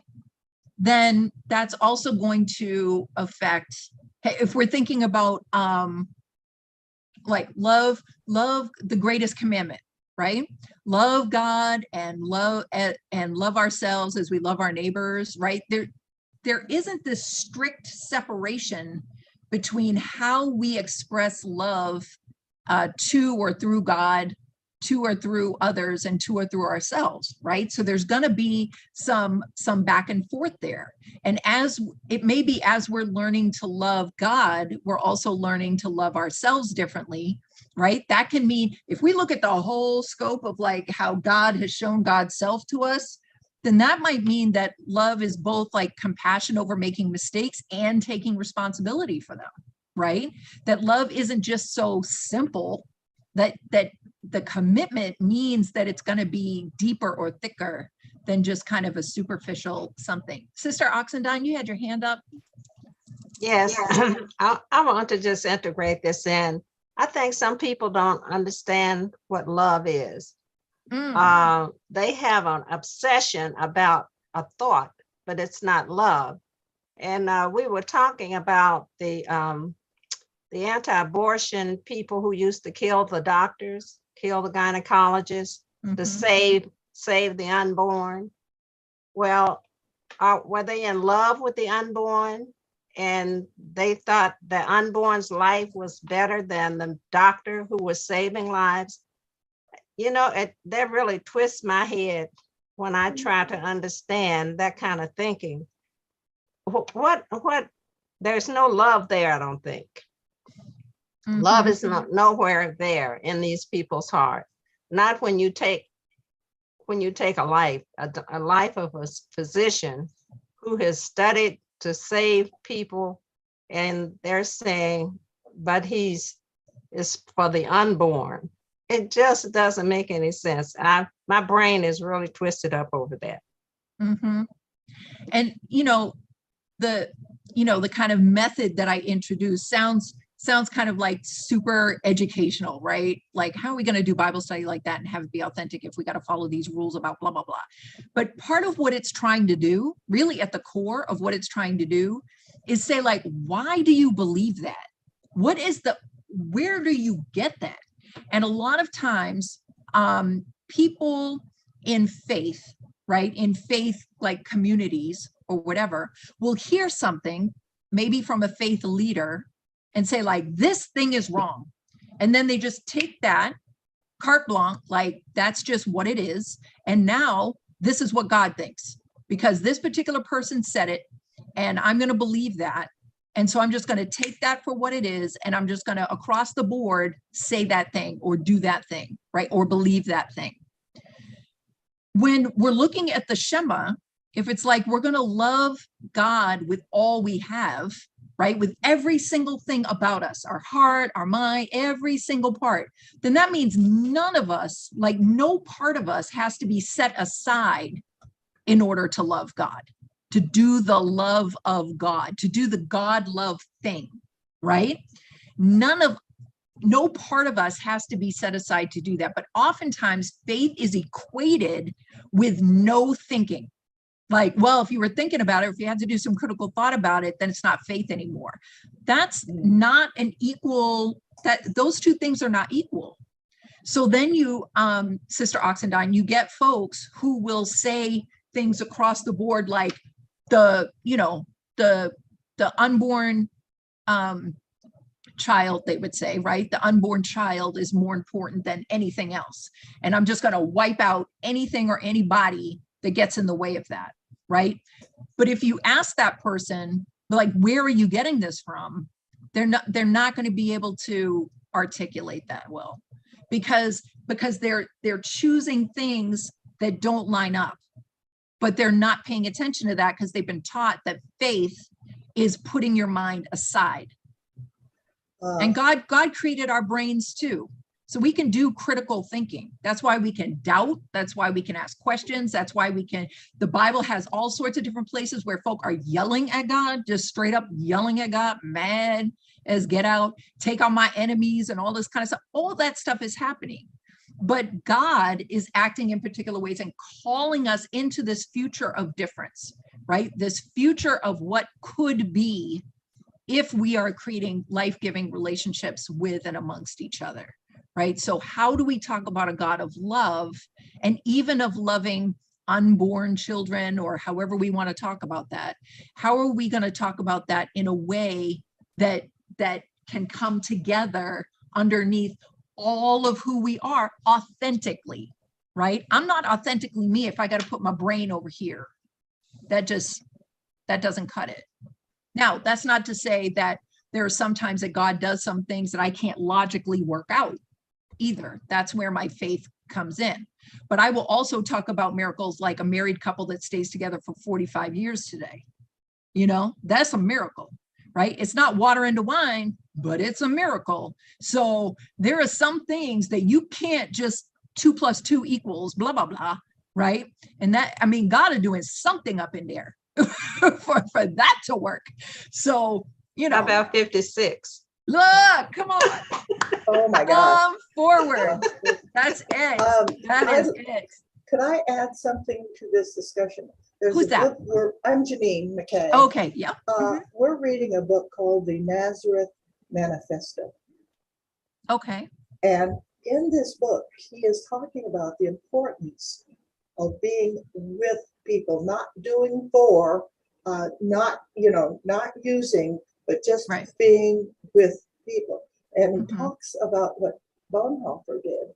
then that's also going to affect, if we're thinking about like love the greatest commandment, right? Love God and love ourselves as we love our neighbors, right? there isn't this strict separation between how we express love to or through God, to or through others, and to or through ourselves, right? So there's going to be some back and forth there. And as it may be, as we're learning to love God, we're also learning to love ourselves differently, right? That can mean, if we look at the whole scope of like how God has shown God's self to us, then that might mean that love is both like compassion over making mistakes and taking responsibility for them, right? That love isn't just so simple, that the commitment means that it's going to be deeper or thicker than just kind of a superficial something. Sister Oxendine, you had your hand up. Yes, I want to just integrate this in. I think some people don't understand what love is. They have an obsession about a thought, but it's not love. And we were talking about the anti-abortion people who used to kill the doctors, kill the gynecologists, to save the unborn. Well, were they in love with the unborn? And they thought the unborn's life was better than the doctor who was saving lives. You know, that really twists my head when I try to understand that kind of thinking. What, there's no love there, I don't think. Love is nowhere there in these people's heart. Not when you take a life of a physician who has studied to save people, and they're saying, but is for the unborn. It just doesn't make any sense. My brain is really twisted up over that. And the kind of method that I introduced sounds kind of like super educational, right? Like, how are we going to do Bible study like that and have it be authentic if we got to follow these rules about blah, blah, blah? But part of what it's trying to do, really at the core of what it's trying to do, is say, like, why do you believe that? Where do you get that? And a lot of times, people in faith, right, in faith like communities or whatever, will hear something, maybe from a faith leader, and say, like, this thing is wrong. And then they just take that carte blanche, like, that's just what it is. And now this is what God thinks, because this particular person said it, and I'm going to believe that. And so I'm just going to take that for what it is, and I'm just going to, across the board, say that thing or do that thing, right? Or believe that thing. When we're looking at the Shema, if it's like we're going to love God with all we have, right? With every single thing about us, our heart, our mind, every single part, then that means none of us, like no part of us, has to be set aside in order to love God, to do the love of God, to do the God love thing, right? No part of us has to be set aside to do that. But oftentimes faith is equated with no thinking. Like, well, if you were thinking about it, if you had to do some critical thought about it, then it's not faith anymore. That's not an equal, those two things are not equal. So then you, Sister Oxendine, you get folks who will say things across the board, like the unborn child, they would say, right? The unborn child is more important than anything else. And I'm just going to wipe out anything or anybody that gets in the way of that, right? But if you ask that person, like, where are you getting this from? They're not going to be able to articulate that well, because they're choosing things that don't line up, but they're not paying attention to that because they've been taught that faith is putting your mind aside. And God created our brains too. So we can do critical thinking. That's why we can doubt. That's why we can ask questions. That's why the Bible has all sorts of different places where folk are yelling at God, just straight up yelling at God, mad as get out, take on my enemies and all this kind of stuff. All that stuff is happening. But God is acting in particular ways and calling us into this future of difference, right? This future of what could be if we are creating life-giving relationships with and amongst each other, right? So how do we talk about a God of love, and even of loving unborn children, or however we want to talk about that, how are we going to talk about that in a way that can come together underneath all of who we are authentically, right? I'm not authentically me if I got to put my brain over here. That doesn't cut it. Now, that's not to say that there are some times that God does some things that I can't logically work out either. That's where my faith comes in. But I will also talk about miracles like a married couple that stays together for 45 years today. You know, that's a miracle, right? It's not water into wine, but it's a miracle. So there are some things that you can't just 2 + 2 = blah, blah, blah, right? And that, I mean, God is doing something up in there for that to work. So, you know. How about 56? Look, come on. Oh my God. Come forward. That's it. That is it. Could I add something to this discussion? There's Who's a that? book I'm Janine McKay. Okay, yeah. We're reading a book called the Nazareth Manifesto. Okay. And in this book, he is talking about the importance of being with people, not doing for, not using, but just Right. being with people. And he Mhm. talks about what Bonhoeffer did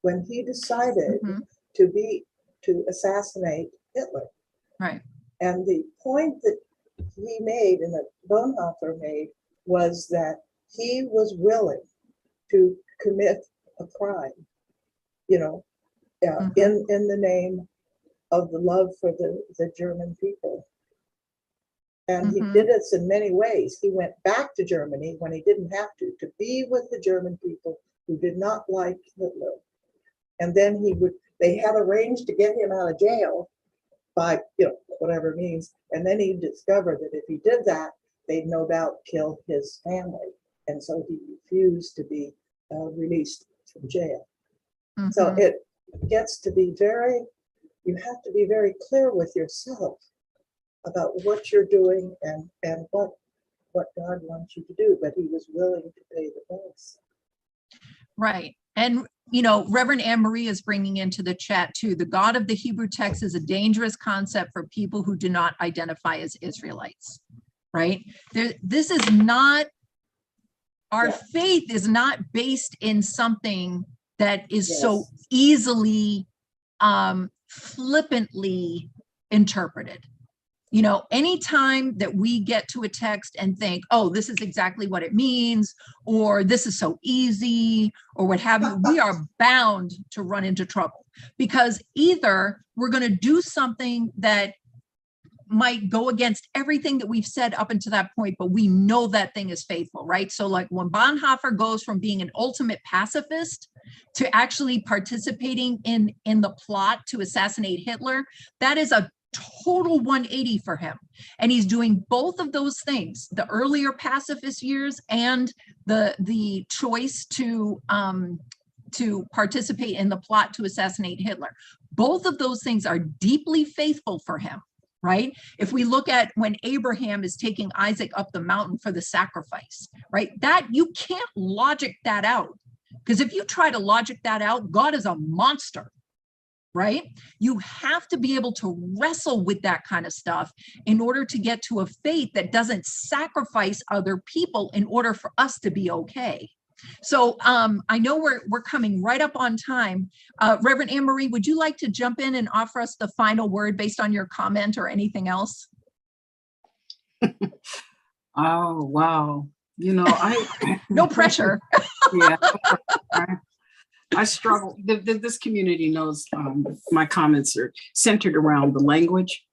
when he decided Mhm. to assassinate Hitler. Right. And the point that he made and that Bonhoeffer made was that he was willing to commit a crime, Mhm. in the name of the love for the German people. And he Mhm. did this in many ways. He went back to Germany when he didn't have to be with the German people who did not like Hitler. And then they had arranged to get him out of jail by, whatever means. And then he discovered that if he did that, they'd no doubt kill his family. And so he refused to be released from jail. Mhm. So it gets to be you have to be very clear with yourself about what you're doing and what God wants you to do, but he was willing to pay the price. Right. And, Reverend Anne Marie is bringing into the chat too, the God of the Hebrew text is a dangerous concept for people who do not identify as Israelites, right? This is not, our faith is not based in something that is so easily, flippantly interpreted. Anytime that we get to a text and think, oh, this is exactly what it means, or this is so easy, or what have you, we are bound to run into trouble, because either we're going to do something that might go against everything that we've said up until that point, but we know that thing is faithful, right? So like when Bonhoeffer goes from being an ultimate pacifist to actually participating in the plot to assassinate Hitler, that is a total 180 for him. And he's doing both of those things, the earlier pacifist years and the choice to participate in the plot to assassinate Hitler. Both of those things are deeply faithful for him, right? If we look at when Abraham is taking Isaac up the mountain for the sacrifice, right? That you can't logic that out, because if you try to logic that out, God is a monster. Right? You have to be able to wrestle with that kind of stuff in order to get to a faith that doesn't sacrifice other people in order for us to be okay. So I know we're coming right up on time. Reverend Anne Marie, would you like to jump in and offer us the final word based on your comment or anything else? Oh, wow. No pressure. Yeah. I struggle. This community knows my comments are centered around the language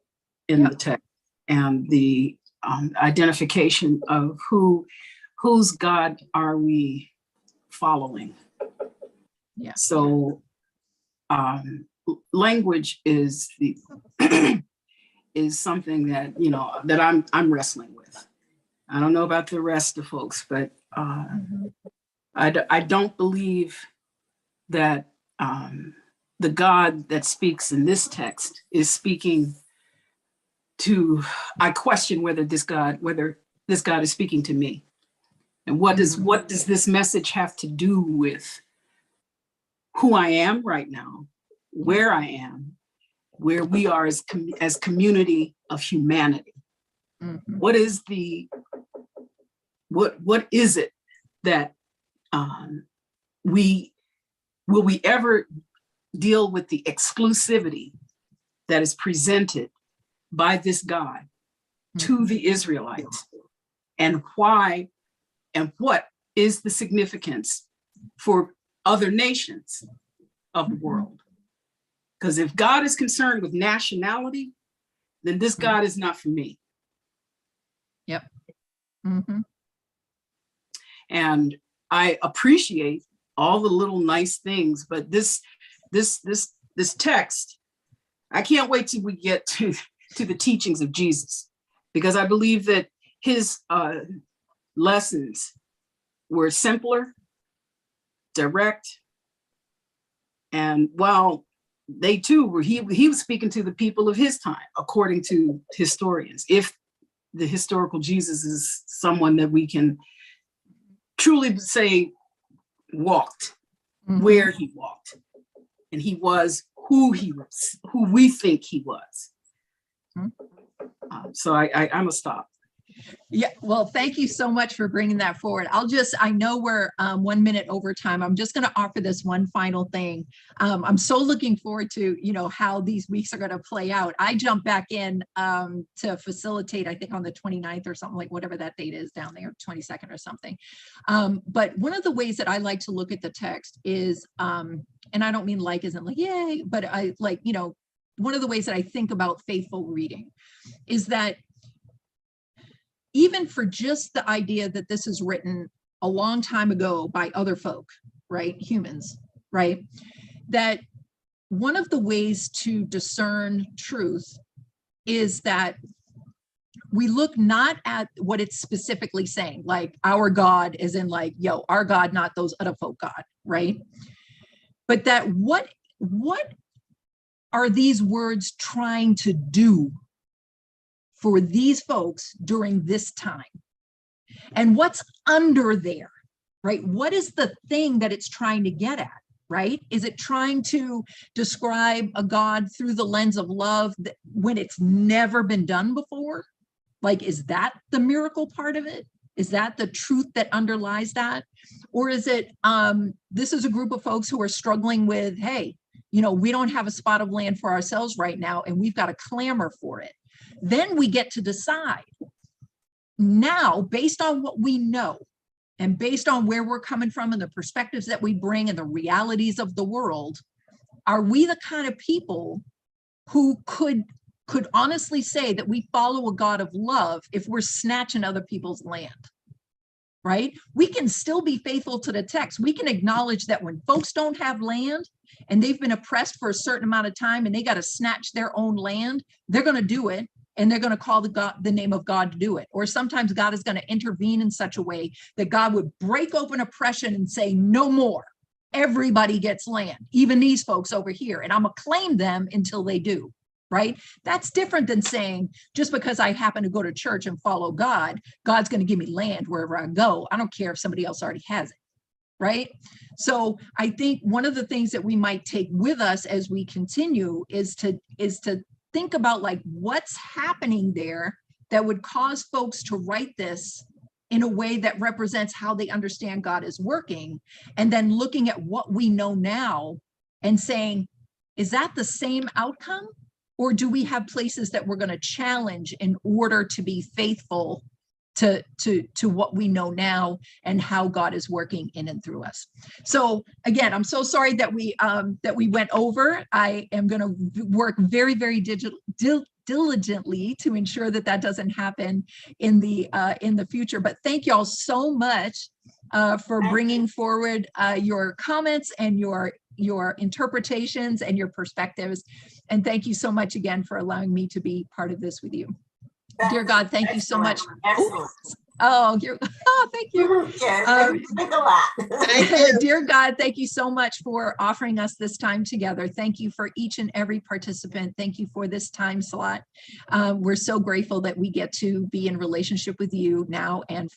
in the text and the identification of whose God are we following. Yeah. So language is is something that that I'm wrestling with. I don't know about the rest of folks, but I don't believe that the God that speaks in this text is speaking to, I question whether this God is speaking to me. And what does this message have to do with who I am right now, where I am, where we are as community of humanity. What is what is it that will we ever deal with the exclusivity that is presented by this God to the Israelites, and why and what is the significance for other nations of the world? Because if God is concerned with nationality, then this God is not for me. Yep. And I appreciate all the little nice things, but this text, I can't wait till we get to the teachings of Jesus, because I believe that his lessons were simpler, direct, and while they too were, he was speaking to the people of his time, according to historians. If the historical Jesus is someone that we can truly say walked where he walked, and he was who he was, who we think he was. So I'm gonna stop. Yeah, well, thank you so much for bringing that forward. I know we're 1 minute over time. I'm just going to offer this one final thing. I'm so looking forward to, how these weeks are going to play out. I jump back in to facilitate, I think on the 29th or something, like whatever that date is down there, 22nd or something. But one of the ways that I like to look at the text is, and I don't mean like isn't like, yay, but I like, one of the ways that I think about faithful reading is that even for just the idea that this is written a long time ago by other folk, right? Humans, right? That one of the ways to discern truth is that we look not at what it's specifically saying, like our God is in like, our God, not those other folk God, right? But that what are these words trying to do for these folks during this time? And what's under there, right? What is the thing that it's trying to get at, right? Is it trying to describe a God through the lens of love when it's never been done before? Like, is that the miracle part of it? Is that the truth that underlies that? Or is it, this is a group of folks who are struggling with, hey, we don't have a spot of land for ourselves right now, and we've got to clamor for it. Then we get to decide now, based on what we know and based on where we're coming from and the perspectives that we bring and the realities of the world, are we the kind of people who could honestly say that we follow a God of love if we're snatching other people's land, right? We can still be faithful to the text. We can acknowledge that when folks don't have land and they've been oppressed for a certain amount of time and they got to snatch their own land, they're going to do it. And they're going to call the name of God to do it. Or sometimes God is going to intervene in such a way that God would break open oppression and say, no more. Everybody gets land, even these folks over here. And I'm going to claim them until they do, right? That's different than saying, just because I happen to go to church and follow God, God's going to give me land wherever I go. I don't care if somebody else already has it, right? So I think one of the things that we might take with us as we continue is to think about like what's happening there that would cause folks to write this in a way that represents how they understand God is working, and then looking at what we know now and saying, is that the same outcome? Or do we have places that we're going to challenge in order to be faithful to what we know now and how God is working in and through us? So again, I'm so sorry that we went over. I am going to work very, very diligently to ensure that doesn't happen in the future. But thank you all so much for bringing forward your comments and your interpretations and your perspectives. And thank you so much again for allowing me to be part of this with you. Dear God, thank you so much. Excellent. Thank you. Yes, thank a lot. Dear God, thank you so much for offering us this time together. Thank you for each and every participant. Thank you for this time slot. We're so grateful that we get to be in relationship with you now and